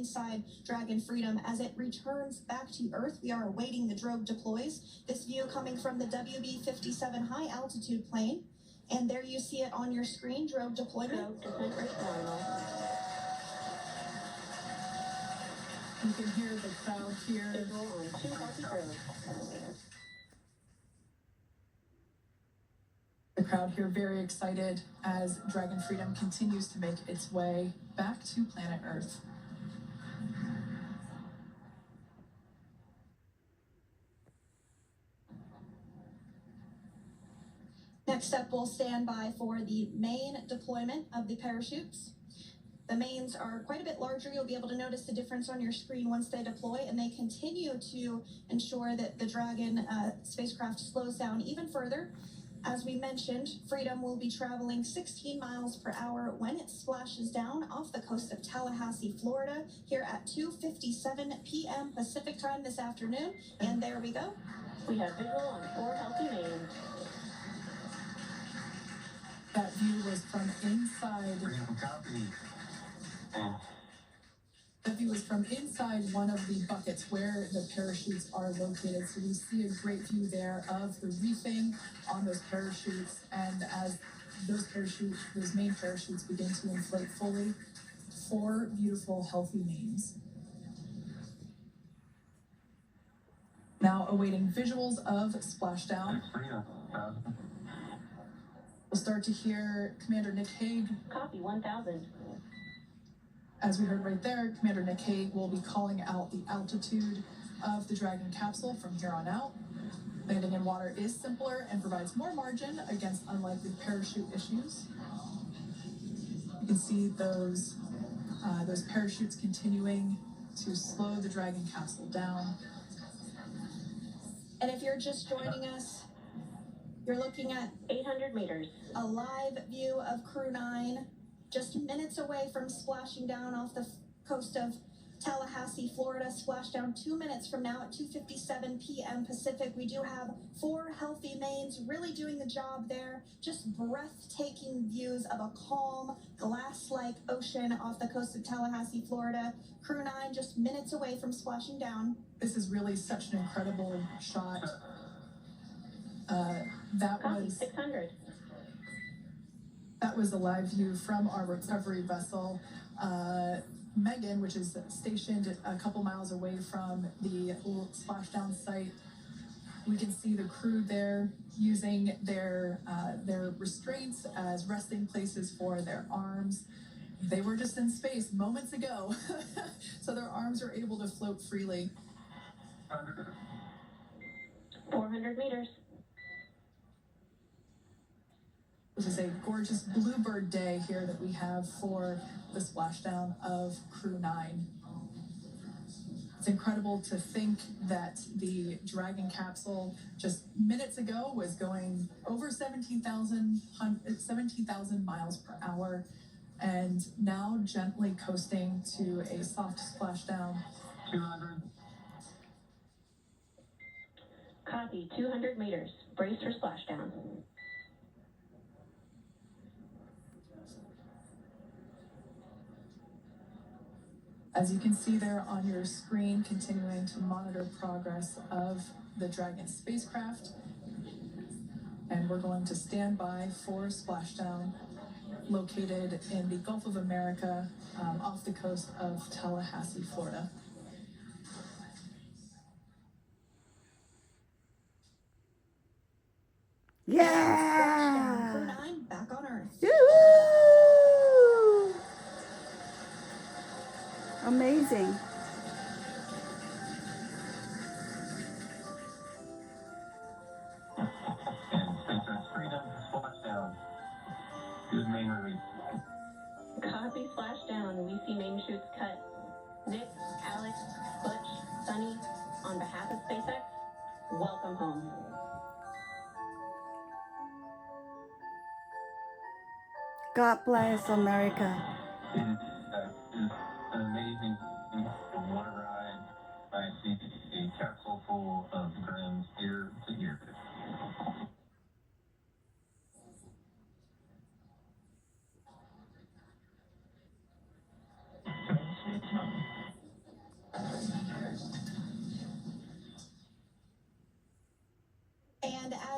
inside Dragon Freedom. As it returns back to Earth, we are awaiting the drogue deploys. This view coming from the WB-57 high altitude plane. And there you see it on your screen, drogue deployment. You can hear the crowd here. The crowd here very excited as Dragon Freedom continues to make its way back to planet Earth. Next up, we'll stand by for the main deployment of the parachutes. The mains are quite a bit larger. You'll be able to notice the difference on your screen once they deploy, and they continue to ensure that the Dragon spacecraft slows down even further. As we mentioned, Freedom will be traveling 16 miles per hour when it splashes down off the coast of Tallahassee, Florida, here at 2:57 p.m. Pacific time this afternoon. And there we go. We have visual on 4 healthy mains. That view was from inside. That view is from inside one of the buckets where the parachutes are located. So we see a great view there of the reefing on those parachutes. And as those main parachutes begin to inflate fully, 4 beautiful, healthy mains. Now awaiting visuals of splashdown. We'll start to hear Commander Nick Hague. Copy 1000. As we heard right there, Commander Nick Hague will be calling out the altitude of the Dragon capsule from here on out. Landing in water is simpler and provides more margin against unlikely parachute issues. You can see those parachutes continuing to slow the Dragon capsule down. And if you're just joining us, you're looking at 800 meters. A live view of Crew 9, just minutes away from splashing down off the coast of Tallahassee, Florida. Splashdown 2 minutes from now at 2:57 p.m. Pacific. We do have 4 healthy mains really doing the job there. Just breathtaking views of a calm, glass-like ocean off the coast of Tallahassee, Florida. Crew 9 just minutes away from splashing down. This is really such an incredible shot. That was 600. That was a live view from our recovery vessel, Megan, which is stationed a couple miles away from the splashdown site. We can see the crew there using their restraints as resting places for their arms. They were just in space moments ago, so their arms are able to float freely. 400 meters. This is a gorgeous bluebird day here that we have for the splashdown of Crew 9. It's incredible to think that the Dragon capsule just minutes ago was going over 17,000 miles per hour, and now gently coasting to a soft splashdown. 200. Copy, 200 meters. Brace for splashdown. As you can see there on your screen, continuing to monitor progress of the Dragon spacecraft. And we're going to stand by for splashdown located in the Gulf of America off the coast of Tallahassee, Florida. Yeah! Crew 9 back on Earth. Woo! Amazing. And SPACEX Freedom, splashdown. Good main release. Copy, splashdown. We see main chutes cut. Nick, Alex, Butch, Sunny, on behalf of SpaceX, welcome home. God bless America. It is an amazing water ride. I see a capsule full of grams ear to ear.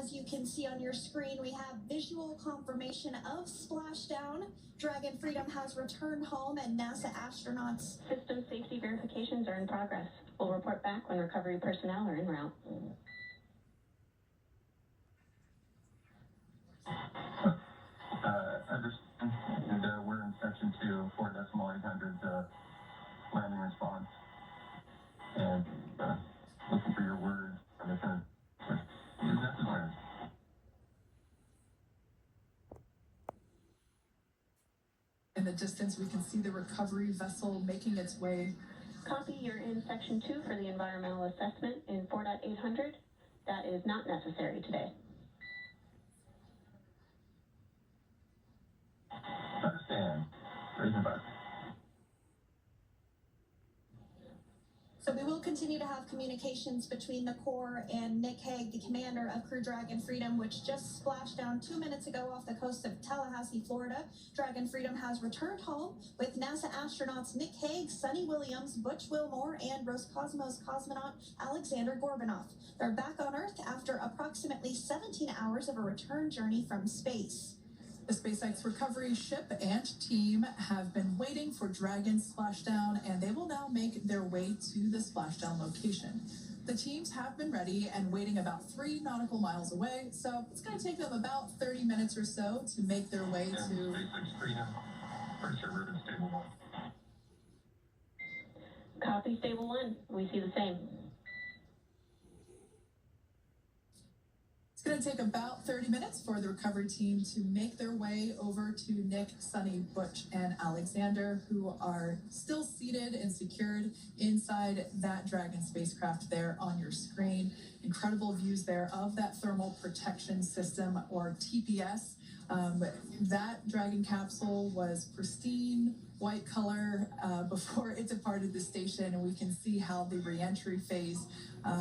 as you can see on your screen, we have visual confirmation of splashdown. Dragon Freedom has returned home, and NASA astronauts. System safety verifications are in progress. We'll report back when recovery personnel are en route. Understand, and we're in section 2, 4.800 landing response, and looking for your word if it is necessary. In the distance, we can see the recovery vessel making its way. Copy, you're in section 2 for the environmental assessment in 4.800. That is not necessary today. Understand. Raising button. So we will continue to have communications between the Corps and Nick Hague, the commander of Crew Dragon Freedom, which just splashed down 2 minutes ago off the coast of Tallahassee, Florida. Dragon Freedom has returned home with NASA astronauts Nick Hague, Sonny Williams, Butch Wilmore, and Roscosmos cosmonaut Alexander Gorbanov. They're back on Earth after approximately 17 hours of a return journey from space. The SpaceX recovery ship and team have been waiting for Dragon's splashdown, and they will now make their way to the splashdown location. The teams have been ready and waiting about 3 nautical miles away, so it's going to take them about 30 minutes or so to make their way to... SpaceX Freedom. Pretty sure we're in stable 1. Copy, stable 1. We see the same. It's going to take about 30 minutes for the recovery team to make their way over to Nick, Sonny, Butch, and Alexander, who are still seated and secured inside that Dragon spacecraft there on your screen. Incredible views there of that thermal protection system, or TPS. That Dragon capsule was pristine white color before it departed the station, and we can see how the re-entry phase